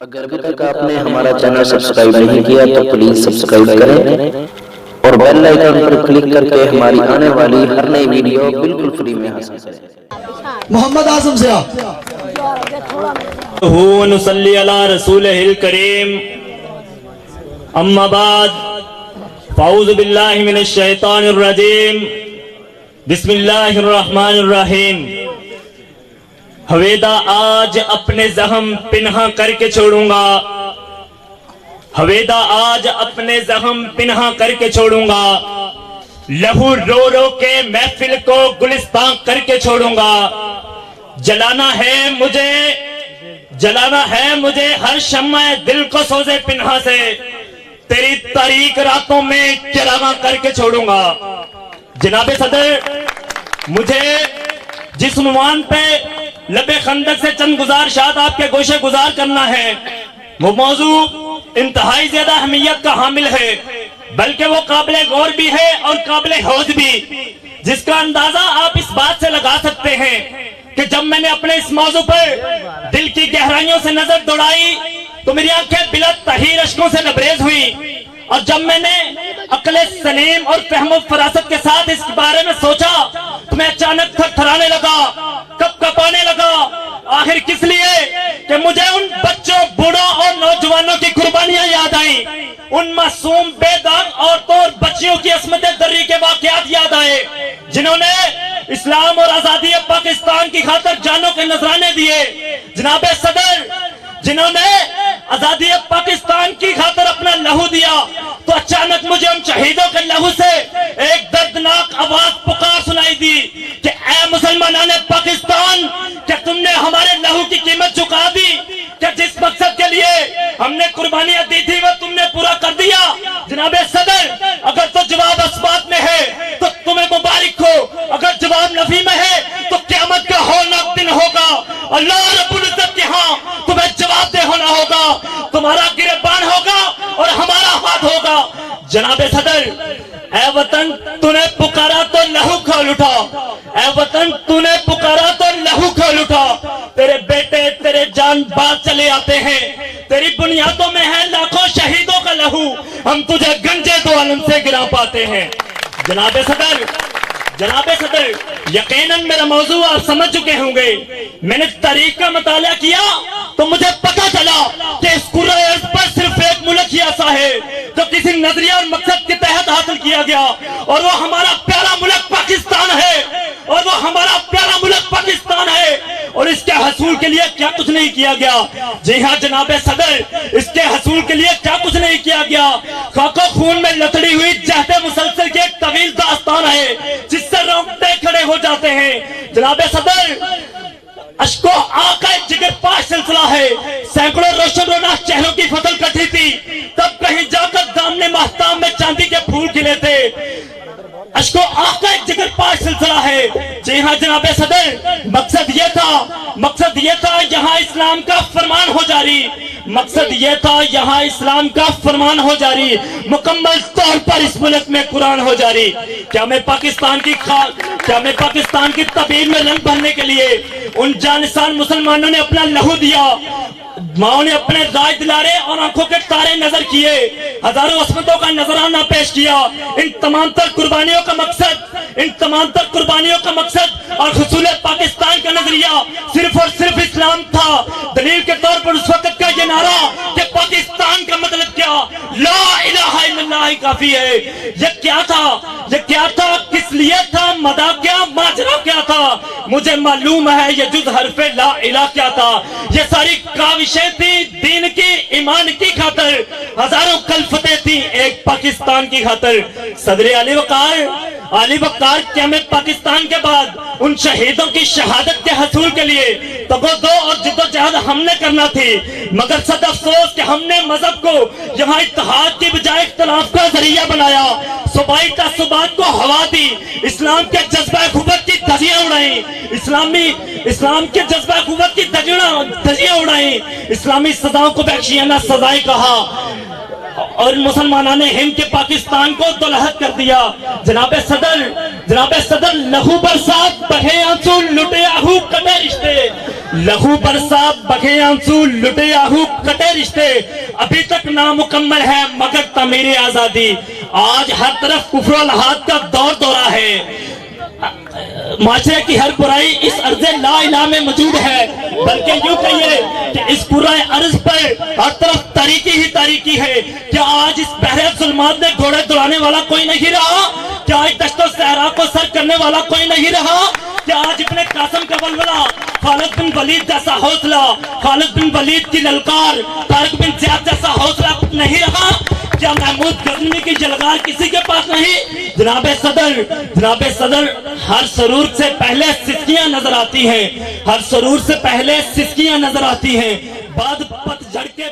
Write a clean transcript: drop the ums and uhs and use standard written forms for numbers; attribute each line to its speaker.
Speaker 1: अगर अभी तक आपने हमारा चैनल सब्सक्राइब नहीं किया तो प्लीज सब्सक्राइब करें और बेल आइकन पर क्लिक करके हमारी आने वाली हर नई वीडियो बिल्कुल फ्री में हासिल करें।
Speaker 2: मोहम्मद आजम से
Speaker 3: नसल्ली अला रसूलिहिल करीम अम्मा बाद फ़ाऊज़ु बिल्लाहि मिनश शैतानिर रजीम बिस्मिल्लाहिर रहमानिर रहीम। हवेदा आज अपने जख्म पिन्हा करके छोड़ूंगा, हवेदा आज अपने जख्म पिन्हा करके छोड़ूंगा, लहू रो रो के महफिल को गुलिस्तान करके छोड़ूंगा। जलाना है मुझे हर शम्मा दिल को सोजे पिन्हा से, तेरी तारीक रातों में चिरागा करके छोड़ूंगा। जनाबे सदर, मुझे जिस उन्वान पे लबे खंदक से चंद गुजार शाद आपके गोशे गुजार करना है, वो मौजू इंतहाई ज्यादा अहमियत का हामिल है, बल्कि वो काबिल गौर भी है और काबिल हौज भी, जिसका अंदाजा आप इस बात से लगा सकते हैं कि जब मैंने अपने इस मौजू पर दिल की गहराइयों से नजर दौड़ाई तो मेरी आंखें बिलत तहीर अश्कों से लबरेज हुई, और जब मैंने अक्ल सलीम और फहम फरासत के साथ इस बारे में सोचा तो मैं अचानक थरथराने लगा, कपकपाने लगा। आखिर किस लिए? कि मुझे उन बच्चों, बूढ़ों और नौजवानों की कुर्बानियां याद आई, उन मासूम बेदाग औरतों और बच्चियों की असमत दर्री के वाकयात याद आए, जिन्होंने इस्लाम और आजादी पाकिस्तान की खातिर जानों के नजराने दिए। जनाबे सदर, जिन्होंने आजादी पाकिस्तान की खातिर अपना लहू दिया, तो अचानक मुझे उन शहीदों के लहू से एक दर्दनाक आवाज पुकार सुनाई दी कि ऐ मुसलमानाने पाकिस्तान, क्या तुमने हमारे लहू की कीमत चुका दी? क्या जिस मकसद के लिए हमने कुर्बानियां दी थी वो तुमने पूरा कर दिया? जनाबे सदर, अगर तो जवाब अस्बात में है तो तुम्हें मुबारक हो, अगर जवाब नफी में है तो क़यामत का हौलनाक दिन होगा। अल्लाह रब्बुल इज्जत के यहाँ तुम्हें जवाबदेह होना होगा, तुम्हारा गिरबान होगा और हमारा हाथ होगा। जनाबे सदर, ऐ वतन तूने पुकारा तो लहू खोल उठा, ऐ वतन तूने पुकारा तो लहू खोल उठा। तेरे बेटे तेरे जान बाज चले आते हैं, तेरी बुनियादों में है लाखों शहीदों का लहू, हम तुझे गंजे दो आलम से गिरा पाते हैं। जनाबे सदर, यकीनन मेरा मौजू आप समझ चुके होंगे। मैंने तारीख का मुताला किया तो मुझे पता चला कि इस कुर्रे अर्ज़ पर सिर्फ एक मुल्क ही ऐसा है जो किसी नजरिया और मकसद के तहत हासिल किया गया, और वो हमारा प्यारा मुल्क पाकिस्तान है, और वो हमारा प्यारा मुल्क पाकिस्तान है। और इसके हसूल के लिए क्या कुछ नहीं किया गया। जी हाँ जनाबे सदर, इसके हसूल के लिए क्या कुछ नहीं किया गया। खाको खून में लतड़ी हुई जहते मुसलसल की एक तवील दास्तान है जिससे रोंगटे खड़े हो जाते हैं। जनाबे सदर, अश्को आका जिगर पाश सिलसिला है, सैकड़ों रोशन रोना चेहरों की फसल कटी थी, तब कहीं जाकर दामने महताब में चांदी के फूल खिले थे। अश्को आका जिगर पाश सिलसिला है। जी हाँ जनाबे सदर, मकसद ये था यहाँ इस्लाम का फरमान हो जारी, मकसद ये था यहाँ इस्लाम का फरमान हो जारी, मुकम्मल तौर पर इस मुल्क में कुरान हो जारी। क्या मैं पाकिस्तान की तबीर में रंग भरने के लिए उन जानिसान मुसलमानों ने अपना लहू दिया, माओ ने अपने राज दिलारे और आंखों के तारे नजर किए, हजारों असमतों का नजराना पेश किया। इन तमाम तर कुर्बानियों का मकसद और हुसूल पाकिस्तान का नजरिया सिर्फ और सिर्फ इस्लाम था। दलील के तौर पर उस वक्त का ये नारा कि पाकिस्तान का मतलब क्या, ला इलाहा इल्लल्लाह ही काफी है। ये क्या था, किस लिए था, मदा क्या, माजरा क्या था, मुझे मालूम है ये जुज हरफे ला इलाह क्या था। ये सारी काविशें थी दीन की, ईमान की खातिर, हजारों कल्फतें थी एक पाकिस्तान की खातिर। सदर अली वक़ार, क्या मैं पाकिस्तान के बाद उन शहीदों की शहादत के हसूल के लिए तगोदो और जिद्दोजहद हमने करना थी, मगर सद अफसोस कि हमने मजहब को यहाँ इत्तेहाद की बजाय इख्तिलाफ का जरिया बनाया, सूबाई तासुबात को हवा दी, इस्लाम के जज्बा क़ुव्वत की धज्जियां उड़ाई, इस्लाम के जज्बा क़ुव्वत की धज्जियां उड़ाई, इस्लामी सजाओं को वहशियाना सजाएं कहा, और मुसलमानों ने हिंद के पाकिस्तान को दुलहत कर दिया। जनाबे सदर, लहू बरसात, बहे आंसू, लुटे आहू, कटे रिश्ते। लहू बरसा बखे आंसू लुटे आहू कटे रिश्ते, अभी तक नामुकम्मल है मगर तमीरे आजादी। आज हर तरफ कुफ्र और लहाद का दौर दौरा है, माशरे की हर बुराई इस अर्ज़े ला इलाहा में मौजूद है, बल्कि यूं कहिए कि इस पूरे अर्ज पर हर तरफ तारीकी ही तारीकी है। क्या आज इस बहरे जुल्मात में घोड़े दौड़ाने वाला कोई नहीं रहा? क्या आज दश्तो सहरा को सर करने वाला कोई नहीं रहा? क्या आज इब्ने कासिम का बलबला, खालिद बिन वलीद जैसा हौसला, खालिद बिन वलीद की ललकार, तारिक बिन ज़ियाद जैसा हौसला नहीं रहा? क्या महमूद गजनवी की जलगार किसी के पास नहीं? जनाब सदर, हर सरूर से पहले सिसकियां नजर आती हैं, हर सरूर से पहले सिसकियां नजर आती हैं, बाद पतझड़ के